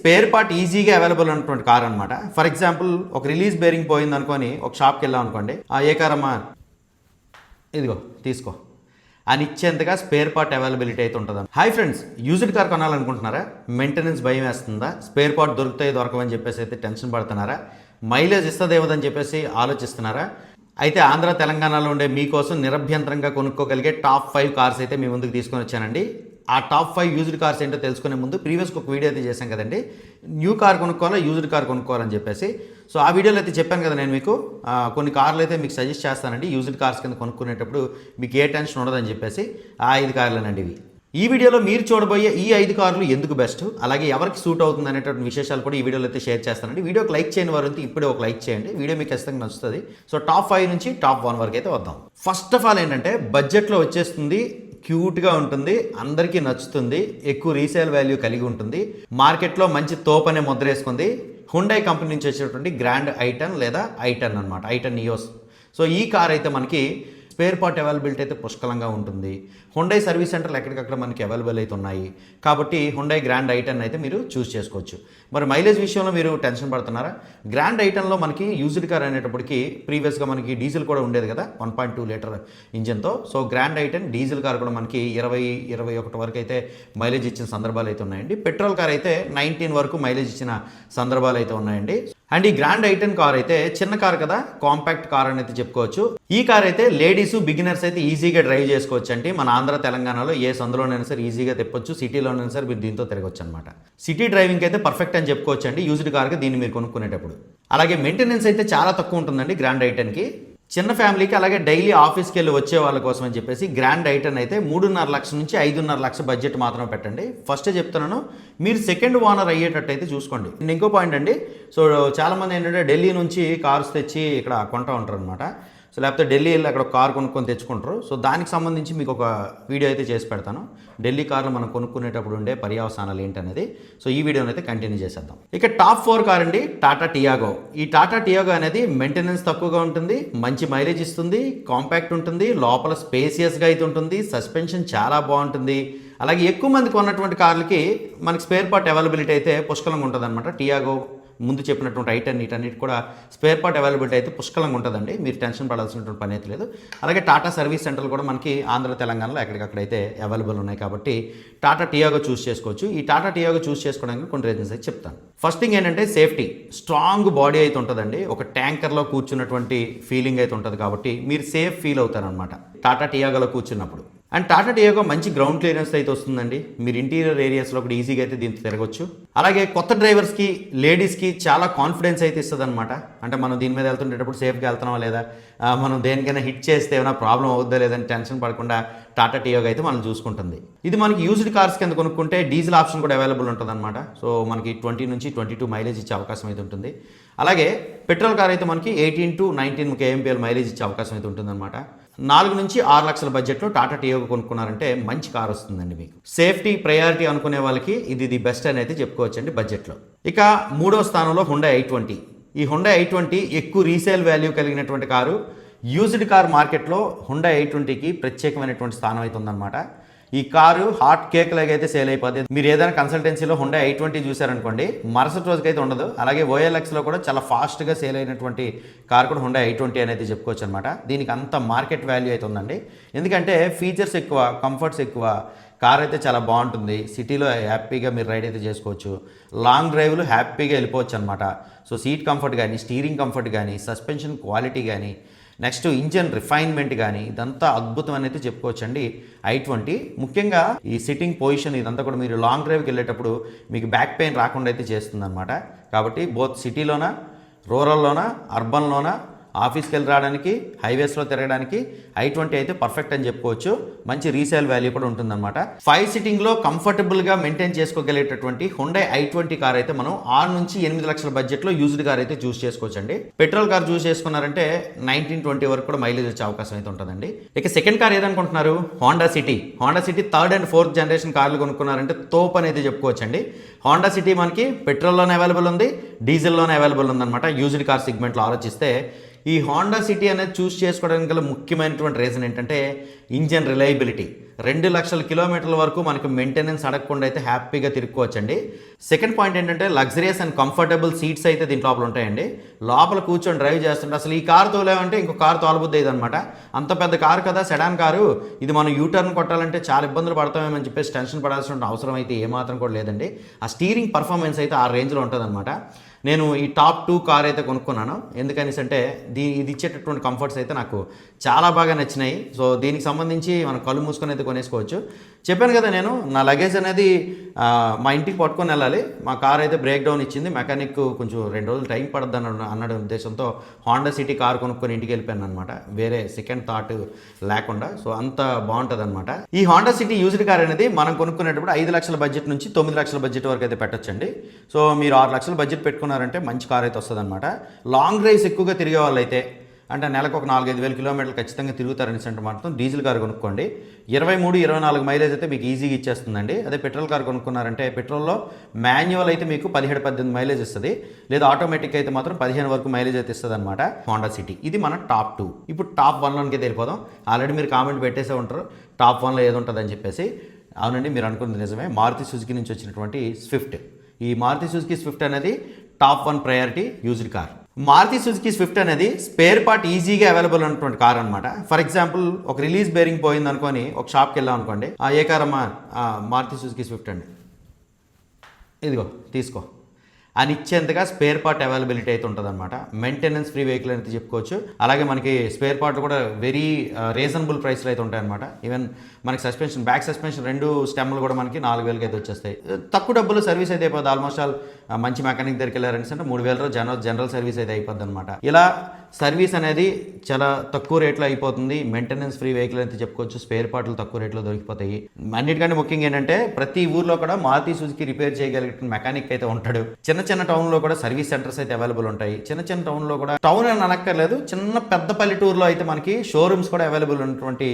Spare part ఈజీగా available ఉన్నటువంటి car అనమాట. ఫర్ ఎగ్జాంపుల్ ఒక రిలీజ్ బేరింగ్ పోయింది అనుకొని ఒక షాప్కి వెళ్ళాం అనుకోండి, ఏ కార్ అమ్మా ఇదిగో తీసుకో అని ఇచ్చేంతగా స్పేర్ పార్ట్ అవైలబిలిటీ అయితే ఉంటుంది. హాయ్ ఫ్రెండ్స్, యూజ్డ్ కార్ కొనాలనుకుంటున్నారా? మెయింటెనెన్స్ భయం వేస్తుందా? స్పేర్ పార్ట్ దొరుకుతాయి దొరకవని చెప్పేసి అయితే టెన్షన్ పడుతున్నారా? మైలేజ్ ఇస్తుందేమోదని చెప్పేసి ఆలోచిస్తున్నారా? అయితే ఆంధ్ర తెలంగాణలో ఉండే మీకోసం నిరభ్యంతరంగా కొనుక్కోగలిగే టాప్ 5 కార్స్ అయితే మీ ముందుకు తీసుకొని వచ్చానండి. ఆ టాప్ 5 యూజ్డ్ కార్స్ ఏంటో తెలుసుకునే ముందు ప్రీవియస్గా ఒక వీడియో అయితే చేశాం కదండి, న్యూ కార్ కొనుక్కోవాలా యూజ్డ్ కార్ కొనుక్కోవాలని చెప్పేసి. సో ఆ వీడియోలో అయితే చెప్పాను కదా నేను మీకు కొన్ని కార్లు అయితే మీకు సజెస్ట్ చేస్తానండి యూజ్డ్ కార్స్ కింద కొనుక్కునేటప్పుడు మీకు ఏ టెన్షన్ ఉండదని చెప్పేసి. ఆ 5 కార్లేనండి ఇవి. ఈ వీడియోలో మీరు చూడబోయే ఈ 5 కార్లు ఎందుకు బెస్ట్, అలాగే ఎవరికి సూట్ అవుతుంది అనేటువంటి విశేషాలు కూడా ఈ వీడియోలో అయితే షేర్ చేస్తానండి. వీడియోకి లైక్ చేయని వారు ఇప్పుడే ఒక లైక్ చేయండి, వీడియో మీకు ఖచ్చితంగా నచ్చుతుంది. సో టాప్ 5 నుంచి టాప్ 1 వరకు అయితే వద్దాం. ఫస్ట్ ఆఫ్ ఆల్ ఏంటంటే బడ్జెట్లో వచ్చేస్తుంది, క్యూట్గా ఉంటుంది, అందరికీ నచ్చుతుంది, ఎక్కువ రీసేల్ వాల్యూ కలిగి ఉంటుంది, మార్కెట్లో మంచి తోపనే ముద్ర వేసుకుంది. హుండై కంపెనీ నుంచి వచ్చేటువంటి గ్రాండ్ ఐటన్ లేదా ఐటన్ అనమాట, ఐటన్ నియోస్. సో ఈ కార్ అయితే మనకి స్పేర్ పార్ట్ అవైలబిలిటీ అయితే పుష్కలంగా ఉంటుంది. హుండై సర్వీస్ సెంటర్లు ఎక్కడికక్కడ మనకి అవైలబుల్ అయితే ఉన్నాయి కాబట్టి హుండై గ్రాండ్ ఐటన్ అయితే మీరు చూస్ చేసుకోవచ్చు. మరి మైలేజ్ విషయంలో మీరు టెన్షన్ పడుతున్నారా? గ్రాండ్ ఐటన్లో మనకి యూజ్డ్ కార్ అనేటప్పటికి ప్రీవియస్గా మనకి డీజిల్ కూడా ఉండేది కదా 1.2 litre ఇంజన్తో. So grand ఐటన్ diesel car కూడా మనకి 20-21 వరకు అయితే మైలేజ్ ఇచ్చిన సందర్భాలు అయితే ఉన్నాయండి. పెట్రోల్ కార్ అయితే 19 వరకు మైలేజ్ ఇచ్చిన సందర్భాలు అయితే ఉన్నాయండి. అండ్ ఈ గ్రాండ్ ఐటన్ కార్ అయితే చిన్న కార్ కదా, కాంపాక్ట్ కార్ అని అయితే చెప్పుకోవచ్చు. ఈ కార్ అయితే లేడీస్ బిగినర్స్ అయితే ఈజీగా డ్రైవ్ చేసుకోవచ్చు అండి. మన ఆంధ్ర తెలంగాణలో ఏ సందులోనైనా సరే ఈజీగా తెప్పొచ్చు, సిటీలోనైనా సరే మీరు దీంతో తిరగొచ్చు అనమాట. సిటీ డ్రైవింగ్ అయితే పర్ఫెక్ట్ అని చెప్పుకోవచ్చు అండి యూజ్డ్ కార్గా దీన్ని మీరు కొనుక్కునేటప్పుడు. అలాగే మెయింటెనెన్స్ అయితే చాలా తక్కువ ఉంటుందండి గ్రాండ్ ఐటన్కి. చిన్న ఫ్యామిలీకి అలాగే డైలీ ఆఫీస్కి వెళ్ళి వచ్చే వాళ్ళ కోసం అని చెప్పేసి గ్రాండ్ ఐటన్ అయితే 3.5 లక్షల నుంచి 5.5 లక్షల బడ్జెట్ మాత్రమే పెట్టండి. ఫస్టే చెప్తున్నాను, మీరు సెకండ్ ఓనర్ అయ్యేటట్టు అయితే చూసుకోండి. ఇంకో పాయింట్ అండి, సో చాలామంది ఏంటంటే ఢిల్లీ నుంచి కార్స్ తెచ్చి ఇక్కడ కొంటూ ఉంటారు అనమాట. సో లేకపోతే ఢిల్లీ వెళ్ళి అక్కడ కార్ కొనుక్కొని తెచ్చుకుంటారు. సో దానికి సంబంధించి మీకు ఒక వీడియో అయితే చేసి పెడతాను, ఢిల్లీ కార్లు మనం కొనుక్కునేటప్పుడు ఉండే పర్యవసానాలు ఏంటనేది. సో ఈ వీడియోని అయితే కంటిన్యూ చేసేద్దాం. ఇక టాప్ 4 కార్ అండి, టాటా టియాగో. ఈ టాటా టియాగో అనేది మెయింటెనెన్స్ తక్కువగా ఉంటుంది, మంచి మైలేజ్ ఇస్తుంది, కాంపాక్ట్ ఉంటుంది, లోపల స్పేసియస్గా అయితే ఉంటుంది, సస్పెన్షన్ చాలా బాగుంటుంది. అలాగే ఎక్కువ మంది కొన్నటువంటి కార్లకి మనకి స్పేర్ పార్ట్ అవైలబిలిటీ అయితే పుష్కలంగా ఉంటుంది అనమాట. టియాగో ముందు చెప్పినటువంటి ఐటన్ వీటన్నిటి కూడా స్పేర్ పార్ట్ అవైలబిలిటీ అయితే పుష్కలంగా ఉంటుందండి, మీరు టెన్షన్ పడాల్సినటువంటి పని అయితే లేదు. అలాగే టాటా సర్వీస్ సెంటర్లు కూడా మనకి ఆంధ్ర తెలంగాణలో ఎక్కడికక్కడైతే అవైలబుల్ ఉన్నాయి కాబట్టి టాటా టియాగో చూస్ చేసుకోవచ్చు. ఈ టాటా టియాగో చూస్ చేసుకోవడానికి కొన్ని రీజన్స్ అయితే చెప్తాను. ఫస్ట్ థింగ్ ఏంటంటే సేఫ్టీ. స్ట్రాంగ్ బాడీ అయితే ఉంటుందండి, ఒక ట్యాంకర్లో కూర్చున్నటువంటి ఫీలింగ్ అయితే ఉంటుంది కాబట్టి మీరు సేఫ్ ఫీల్ అవుతారనమాట టాటా టియాగోలో కూర్చున్నప్పుడు. అండ్ టాటా టియాగో మంచి గ్రౌండ్ క్లియరెన్స్ అయితే వస్తుందండి, మీరు ఇంటీరియర్ ఏరియాస్లో కూడా ఈజీగా అయితే దీంతో తిరగవచ్చు. అలాగే కొత్త డ్రైవర్స్కి లేడీస్కి చాలా కాన్ఫిడెన్స్ అయితే ఇస్తుంది అనమాట. అంటే మనం దీని మీద వెళ్తుండేటప్పుడు సేఫ్గా వెళ్తున్నామా లేదా, మనం దేనికైనా హిట్ చేస్తే ఏమైనా ప్రాబ్లం అవుద్దా లేదని టెన్షన్ పడకుండా టాటా టియాగో అయితే మనం చూసుకుంటుంది. ఇది మనకి యూజ్డ్ కార్స్ కింద కొనుక్కుంటే డీజిల్ ఆప్షన్ కూడా అవైలబుల్ ఉంటుంది అనమాట. సో మనకి 20 నుంచి 22 మైలేజ్ ఇచ్చే అవకాశం అయితే ఉంటుంది. అలాగే పెట్రోల్ కార్ అయితే మనకి 18 to 19 kmpl మైలేజ్ ఇచ్చే అవకాశం అయితే ఉంటుంది అనమాట. 4 నుంచి 6 లక్షల బడ్జెట్లో టాటా టియాగో కొనుక్కున్నారంటే మంచి కార్ వస్తుందండి మీకు. సేఫ్టీ ప్రయారిటీ అనుకునే వాళ్ళకి ఇది ది బెస్ట్ అని అయితే చెప్పుకోవచ్చండి బడ్జెట్లో. ఇక 3వ స్థానంలో హుండై i20. ఈ హుండై i20 ఎక్కువ రీసేల్ వాల్యూ కలిగినటువంటి కారు. యూజ్డ్ కార్ మార్కెట్లో హుండై i20కి ప్రత్యేకమైనటువంటి స్థానం అయితే ఉందన్నమాట. ఈ కారు హాట్ కేక్ లాగా అయితే సేల్ అయిపోతుంది. మీరు ఏదైనా కన్సల్టెన్సీలో హుండై i20 చూసారనుకోండి, మరుసటి రోజుకైతే ఉండదు. అలాగే OLXలో కూడా చాలా ఫాస్ట్గా సేల్ అయినటువంటి కార్ కూడా హుండై i20 అనేది చెప్పుకోవచ్చు అనమాట. దీనికి అంత మార్కెట్ వాల్యూ అయితే ఉందండి, ఎందుకంటే ఫీచర్స్ ఎక్కువ, కంఫర్ట్స్ ఎక్కువ, కార్ అయితే చాలా బాగుంటుంది. సిటీలో హ్యాపీగా మీరు రైడ్ అయితే చేసుకోవచ్చు, లాంగ్ డ్రైవ్లు హ్యాపీగా వెళ్ళిపోవచ్చు అనమాట. సో సీట్ కంఫర్ట్ కానీ, స్టీరింగ్ కంఫర్ట్ కానీ, సస్పెన్షన్ క్వాలిటీ కానీ, నెక్స్ట్ ఇంజన్ రిఫైన్మెంట్ కానీ ఇదంతా అద్భుతం అని అయితే చెప్పుకోవచ్చు అండి i20. ముఖ్యంగా ఈ సిట్టింగ్ పొజిషన్ ఇదంతా కూడా మీరు లాంగ్ డ్రైవ్కి వెళ్ళేటప్పుడు మీకు బ్యాక్ పెయిన్ రాకుండా అయితే చేస్తుంది అనమాట. కాబట్టి బోత్ సిటీలోనా, రూరల్లోనా, అర్బన్లోనా, ఆఫీస్కి వెళ్ళి రావడానికి, హైవేస్లో తిరగడానికి i20 అయితే పర్ఫెక్ట్ అని చెప్పుకోవచ్చు. మంచి రీసేల్ వాల్యూ కూడా ఉంటుందన్నమాట. 5 సిట్టింగ్లో కంఫర్టబుల్గా మెయింటైన్ చేసుకోగలిగేటటువంటి హుండై i20 కార్ అయితే మనం 6 నుంచి 8 లక్షల బడ్జెట్లో యూజ్డ్ కార్ అయితే చూస్ చేసుకోవచ్చు అండి. పెట్రోల్ కార్ చూస్ చేసుకున్నారంటే 19-20 వరకు కూడా మైలేజ్ వచ్చే అవకాశం అయితే ఉంటుందండి. ఇక సెకండ్ కార్ ఏదనుకుంటున్నారు, Honda City. Honda City 3rd and 4th generation కార్లు కొనుక్కున్నారంటే తోపు అనేది చెప్పుకోవచ్చు అండి. హోండా సిటీ మనకి పెట్రోల్లోనే అవైలబుల్ ఉంది, డీజిల్లోనే అవైలబుల్ ఉందన్నమాట. యూజ్డ్ కార్ సెగ్మెంట్లో ఆలోచిస్తే ఈ హోండా సిటీ అనేది చూస్ చేసుకోవడానికి గల ముఖ్యమైనటువంటి రీజన్ ఏంటంటే ఇంజన్ రిలయబిలిటీ. 2,00,000 కిలోమీటర్ల వరకు మనకు మెయింటెనెన్స్ అడగకుండా అయితే హ్యాపీగా తిరుక్కోవచ్చండి. సెకండ్ పాయింట్ ఏంటంటే లగ్జరియస్ అండ్ కంఫర్టబుల్ సీట్స్ అయితే దీని లోపల ఉంటాయండి. లోపల కూర్చొని డ్రైవ్ చేస్తుంటే అసలు ఈ కారు తోలేమంటే ఇంకో కారు తోలబుద్ది అయ్యేది అనమాట. అంత పెద్ద కారు కదా, సెడాన్ కారు, ఇది మనం యూటర్న్ కొట్టాలంటే చాలా ఇబ్బందులు పడతామేమని చెప్పేసి టెన్షన్ పడాల్సిన అవసరం అయితే ఏమాత్రం కూడా లేదండి. ఆ స్టీరింగ్ పర్ఫార్మెన్స్ అయితే ఆ రేంజ్లో ఉంటుందన్నమాట. నేను ఈ టాప్ 2 కార్ అయితే కొనుక్కున్నాను. ఎందుకనేసి అంటే ఇది ఇచ్చేటటువంటి కంఫర్ట్స్ అయితే నాకు చాలా బాగా నచ్చినాయి. సో దీనికి సంబంధించి మనం కళ్ళు మూసుకొని అయితే కొనేసుకోవచ్చు. చెప్పాను కదా, నేను నా లగేజ్ అనేది మా ఇంటికి పట్టుకొని వెళ్ళాలి. మా కార్ అయితే బ్రేక్ డౌన్ ఇచ్చింది. మెకానిక్ కొంచెం 2 రోజులు టైం పడుద్ది అన్నాడు ఉద్దేశంతో హోండా సిటీ కార్ కొనుక్కొని ఇంటికి వెళ్ళిపోయాను అనమాట, వేరే సెకండ్ థాట్ లేకుండా. సో అంత బాగుంటుంది అనమాట. ఈ హోండా సిటీ యూజ్డ్ కార్ అనేది మనం కొనుక్కునేటప్పుడు 5 లక్షల బడ్జెట్ నుంచి 9 లక్షల బడ్జెట్ వరకు అయితే పెట్టొచ్చండి. సో మీరు 6 లక్షల బడ్జెట్ పెట్టుకున్నారంటే మంచి కార్ అయితే వస్తుంది అనమాట. లాంగ్ డ్రైవ్స్ ఎక్కువగా తిరిగే వాళ్ళు అయితే, అంటే నెలకు ఒక 4-5 వేల కిలోమీటర్లు ఖచ్చితంగా తిరుగుతారని అంటే మాత్రం డీజిల్ కార్ కొనుక్కోండి. 23-24 మైలేజ్ అయితే మీకు ఈజీగా ఇచ్చేస్తుందండి. అదే పెట్రోల్ కార్ కొనుక్కున్నారంటే పెట్రోల్లో మాన్యువల్ అయితే మీకు 17-18 మైలేజ్ ఇస్తుంది, లేదా ఆటోమేటిక్ అయితే మాత్రం 15 వరకు మైలేజ్ అయితే ఇస్తుంది అనమాట హోండా సిటీ. ఇది మన టాప్ 2. ఇప్పుడు టాప్ 1లోకి వెళ్ళిపోదాం. ఆల్రెడీ మీరు కామెంట్ పెట్టేసే ఉంటారు టాప్ 1లో ఏది ఉంటుందని చెప్పేసి. అవునండి, మీరు అనుకున్నది నిజమే. మారుతి సుజుకి నుంచి వచ్చినటువంటి స్విఫ్ట్. ఈ మారుతి సుజుకి స్విఫ్ట్ అనేది top 1 priority used car. Maruti Suzuki Swift అనేది స్పేర్ పార్ట్ ఈజీగా అవైలబుల్ ఉన్నటువంటి కార్ అనమాట. ఫర్ ఎగ్జాంపుల్ ఒక రిలీజ్ బేరింగ్ పోయింది అనుకోని ఒక షాప్కి వెళ్ళాం అనుకోండి, ఏ కారమ్మా, మారుతి సుజుకి స్విఫ్ట్ అండి, ఇదిగో తీసుకో అని ఇచ్చేంతగా స్పేర్ పార్ట్ అవైలబిలిటీ అయితే ఉంటుంది అనమాట. మెయింటెనెన్స్ ఫ్రీ వెహికల్ అయితే చెప్పుకోవచ్చు. అలాగే మనకి స్పేర్ పార్ట్లు కూడా వెరీ రీజనబుల్ ప్రైస్లో అయితే ఉంటాయన్నమాట. ఈవెన్ మనకి సస్పెన్షన్, బ్యాక్ సస్పెన్షన్ 2 స్టెమ్లు కూడా మనకి 4,000కి అయితే వచ్చేస్తాయి. తక్కువ డబ్బులు సర్వీస్ అయితే అయిపోద్ది. ఆల్మోస్ట్ ఆల్ మంచి మెకానిక్ దగ్గరికి వెళ్ళారని అంటే 3,000 జనరల్ సర్వీస్ అయితే అయిపోద్ది అనమాట. ఇలా సర్వీస్ అనేది చాలా తక్కువ రేట్లో అయిపోతుంది. మెయింటెనెన్స్ ఫ్రీ వెహికల్ అయితే చెప్పుకోవచ్చు. స్పేర్ పార్ట్లు తక్కువ రేట్లో దొరికిపోతాయి. అన్నిటికంటే ముఖ్యంగా ఏంటంటే ప్రతి ఊర్లో కూడా మారుతి సుజుకి రిపేర్ చేయగలిగిన మెకానిక్ అయితే ఉంటాడు. చిన్న టౌన్లో కూడా సర్వీస్ సెంటర్స్ అయితే అవైలబుల్ ఉంటాయి. చిన్న టౌన్లో కూడా, టౌన్ అని అనక్కర్లేదు, చిన్న పెద్ద పల్లెటూరులో అయితే మనకి షోరూమ్స్ కూడా అవైలబుల్ ఉన్నటువంటి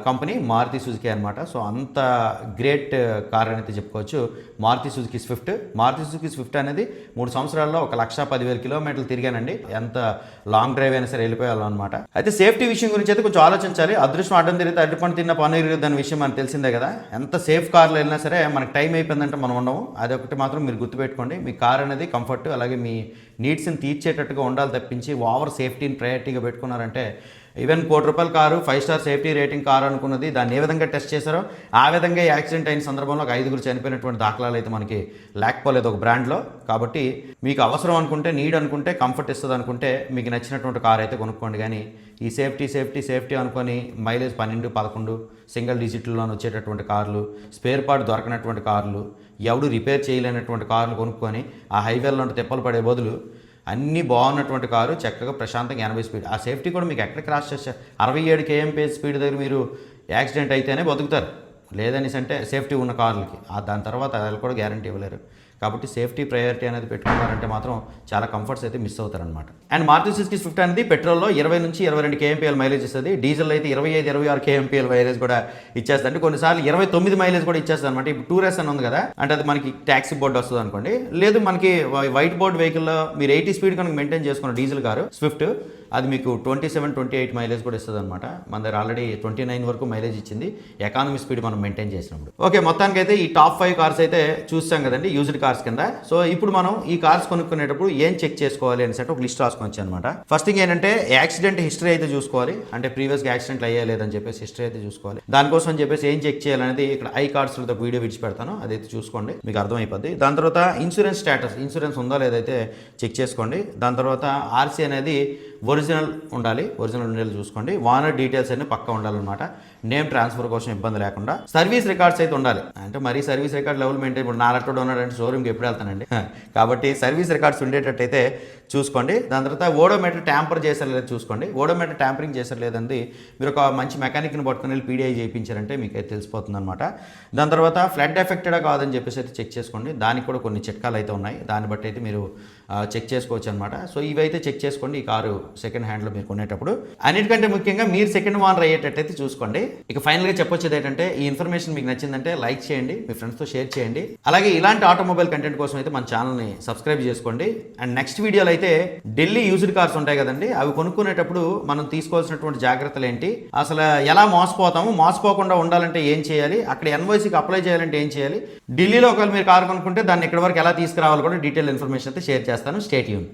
కంపెనీ మారుతి సుజుకి అనమాట. సో అంత గ్రేట్ కార్ అని అయితే చెప్పుకోవచ్చు Maruti Suzuki Swift. Maruti Suzuki Swift అనేది 3 సంవత్సరాల్లో 1,10,000 కిలోమీటర్లు తిరిగానండి. ఎంత లాంగ్ డ్రైవ్ అయినా సరే వెళ్ళిపోయాలి అనమాట. అయితే సేఫ్టీ విషయం గురించి అయితే కొంచెం ఆలోచించాలి. అదృష్టం అడ్డం తిరిగితే అడ్డుపని తిన్న పని దాని విషయం మనకు తెలిసిందే కదా. ఎంత సేఫ్ కార్లో వెళ్ళినా సరే మనకి టైం అయిపోయిందంటే మనం ఉండము. అదొకటి మాత్రం మీరు గుర్తుపెట్టుకోండి. మీ కార్ అనేది కంఫర్ట్ అలాగే మీ నీడ్స్ని తీర్చేటట్టుగా ఉండాలి తప్పించి ఓవర్ సేఫ్టీని ప్రయారిటీగా పెట్టుకున్నారంటే, even ₹1,00,00,000 car 5 star safety rating car అనుకున్నది, దాన్ని ఏ విధంగా టెస్ట్ చేశారో ఆ విధంగా యాక్సిడెంట్ అయిన సందర్భంలో ఒక 5 చనిపోయినటువంటి దాఖలాలు అయితే మనకి లేకపోలేదు ఒక బ్రాండ్లో. కాబట్టి మీకు అవసరం అనుకుంటే, నీడ్ అనుకుంటే, కంఫర్ట్ ఇస్తుంది అనుకుంటే మీకు నచ్చినటువంటి కారు అయితే కొనుక్కోండి. కానీ ఈ సేఫ్టీ అనుకొని మైలేజ్ 12-11 సింగిల్ డిజిట్లో వచ్చేటటువంటి కార్లు, స్పేర్ పార్ట్ దొరకనటువంటి కార్లు, ఎవడు రిపేర్ చేయలేనటువంటి కార్లు కొనుక్కొని ఆ హైవేలో తిప్పలు పడే బదులు అన్నీ బాగున్నటువంటి కారు చక్కగా ప్రశాంతంగా 80 స్పీడ్, ఆ సేఫ్టీ కూడా మీకు ఎక్కడ క్రాస్ చేస్తే 67 kmph స్పీడ్ దగ్గర మీరు యాక్సిడెంట్ అయితేనే బతుకుతారు. లేదనేసి అంటే సేఫ్టీ ఉన్న కార్లకి దాని తర్వాత అది కూడా గ్యారంటీ ఇవ్వలేరు. కాబట్టి సేఫ్టీ ప్రయారిటీ అనేది పెట్టుకున్నారంటే మాత్రం చాలా కంఫర్ట్స్ అయితే మిస్ అవుతారనమాట. అండ్ మారుతి సుజుకి స్విఫ్ట్ అనేది పెట్రోల్లో 20-22 kmpl మైలేజ్ ఇస్తుంది. డీజిల్ అయితే 25-26 kmpl మైలేజ్ కూడా ఇచ్చేస్తుంది. అంటే కొన్నిసార్లు 29 మైలేజ్ కూడా ఇచ్చేస్తుంది అనమాట. ఇప్పుడు టూరెస్ అని ఉంది కదా, అంటే అది మనకి ట్యాక్సీ బోర్డు వస్తుంది అనుకోండి. లేదు మనకి వైట్ బోర్డ్ వెహికల్లో మీరు 80 స్పీడ్ కనుక మెయింటైన్ చేసుకున్న డీజిల్ కారు స్విఫ్ట్, అది మీకు 27-28 మైలేజ్ కూడా ఇస్తుంది అనమాట. మన దగ్గర ఆల్రెడీ 29 వరకు మైలేజ్ ఇచ్చింది ఎకానమీ స్పీడ్ మనం మెయింటైన్ చేసినప్పుడు. ఓకే, మొత్తానికి అయితే ఈ టాప్ 5 కార్స్ అయితే చూస్తాం కదండి యూజ్డ్ కార్స్ కింద. సో ఇప్పుడు మనం ఈ కార్స్ కొనుక్కునేటప్పుడు ఏం చెక్ చేసుకోవాలి అని ఒక లిస్ట్ రాసుకొని అనమాట. ఫస్ట్ థింగ్ ఏంటంటే యాక్సిడెంట్ హిస్టరీ అయితే చూసుకోవాలి. అంటే ప్రీవియస్గా యాక్సిడెంట్లు అయ్యా లేదని చెప్పేసి హిస్టరీ అయితే చూసుకోవాలి. దానికోసం అని చెప్పేసి ఏం చెక్ చేయాలనేది ఇక్కడ ఐ కార్డ్స్లో ఒక వీడియో విడిచిపెడతాను, అదైతే చూసుకోండి, మీకు అర్థమైపోద్ది. దాని తర్వాత ఇన్సూరెన్స్ స్టేటస్, ఇన్సూరెన్స్ ఉందా లేదైతే చెక్ చేసుకోండి. దాని తర్వాత ఆర్సీ అనేది ఒరిజినల్ ఉండాలి, ఒరిజినల్ ఉండేది చూసుకోండి. ఓనర్ డీటెయిల్స్ అన్ని పక్కా ఉండాలన్నమాట, నేమ్ ట్రాన్స్ఫర్ కోసం ఇబ్బంది లేకుండా. సర్వీస్ రికార్డ్స్ అయితే ఉండాలి. అంటే మరీ సర్వీస్ రికార్డ్ లెవెల్ మెయింటైన్, ఇప్పుడు నాలెట్టోడు ఉన్నాడంటే షోరూమ్కి ఎప్పుడు వెళ్తానండి. కాబట్టి సర్వీస్ రికార్డ్స్ ఉండేటట్టయితే చూసుకోండి. దాని తర్వాత ఓడోమీటర్ ట్యాంపర్ చేశారు లేదా చూసుకోండి. ఓడోమీటర్ ట్యాంపరింగ్ చేశారు లేదండి మీరు ఒక మంచి మెకానిక్ని పట్టుకుని వెళ్ళి పీడిఐ చేయించారంటే మీకు అయితే తెలిసిపోతుంది అనమాట. దాని తర్వాత ఫ్లడ్ ఎఫెక్టెడా కాదని చెప్పేసి అయితే చెక్ చేసుకోండి. దానికి కూడా కొన్ని చిట్కాలు అయితే ఉన్నాయి, దాన్ని బట్టి అయితే మీరు చెక్ చేసుకోవచ్చు అనమాట. సో ఇవైతే చెక్ చేసుకోండి, ఈ కారు సెకండ్ హ్యాండ్లో మీరు కొనేటప్పుడు. అన్నిటికంటే ముఖ్యంగా మీరు సెకండ్ ఓనర్ అయ్యేటట్టయితే చూసుకోండి. ఇక ఫైనల్గా చెప్పొచ్చేది ఏంటంటే ఈ ఇన్ఫర్మేషన్ మీకు నచ్చిందంటే లైక్ చేయండి, మీ ఫ్రెండ్స్తో షేర్ చేయండి. అలాగే ఇలాంటి ఆటోమొబైల్ కంటెంట్ కోసం అయితే మన ఛానల్ని సబ్స్క్రైబ్ చేసుకోండి. అండ్ నెక్స్ట్ వీడియోలో అయితే ఢిల్లీ యూజ్డ్ కార్స్ ఉంటాయి కదండి, అవి కొనుక్కునేటప్పుడు మనం తీసుకోవాల్సినటువంటి జాగ్రత్తలు ఏంటి, అసలు ఎలా మోసపోతాము, మోసపోకుండా ఉండాలంటే ఏం చేయాలి, అక్కడ ఎన్వైసీకి అప్లై చేయాలంటే ఏం చేయాలి, ఢిల్లీలో ఒకవేళ మీరు కారు కొనుక్కుంటే దాన్ని ఇక్కడ వరకు ఎలా తీసుకురావాలి కూడా డీటెయిల్ ఇన్ఫర్మేషన్ అయితే షేర్ చేస్తాను. Stay tune.